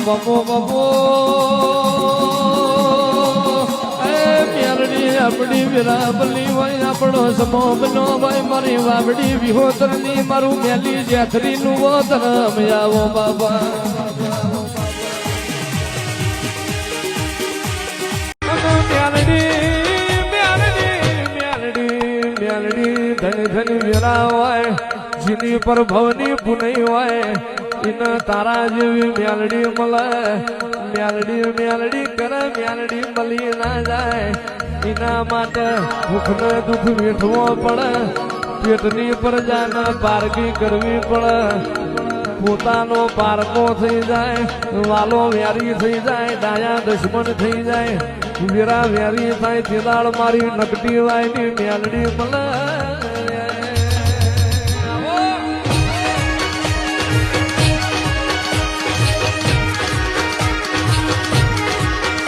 બાપો બાપો આપણી વિરાબલી હોય આપણો સમો બનો ભાઈ મારી વાવડી વિહોતર ની મારું મેલી જેથરી નું વતન આવો બાબા ધન વેરા હોય જીની પર ભવની પુનઈ હોય ઇના તારા જેવી મેલડી મળે મેલડી કરે મેલડી મળી ના જાય એના માટે ભૂખ ને દુઃખ વેઠવો પડે પેટની પ્રજાને પારકી કરવી પડે પોતાનો પારકો થઈ જાય વાલો વેરી થઈ જાય ડાયા દુશ્મન થઈ જાય વેરા વેરી થાય તેદાળ મારી નકટી વાયની મેલડી મળે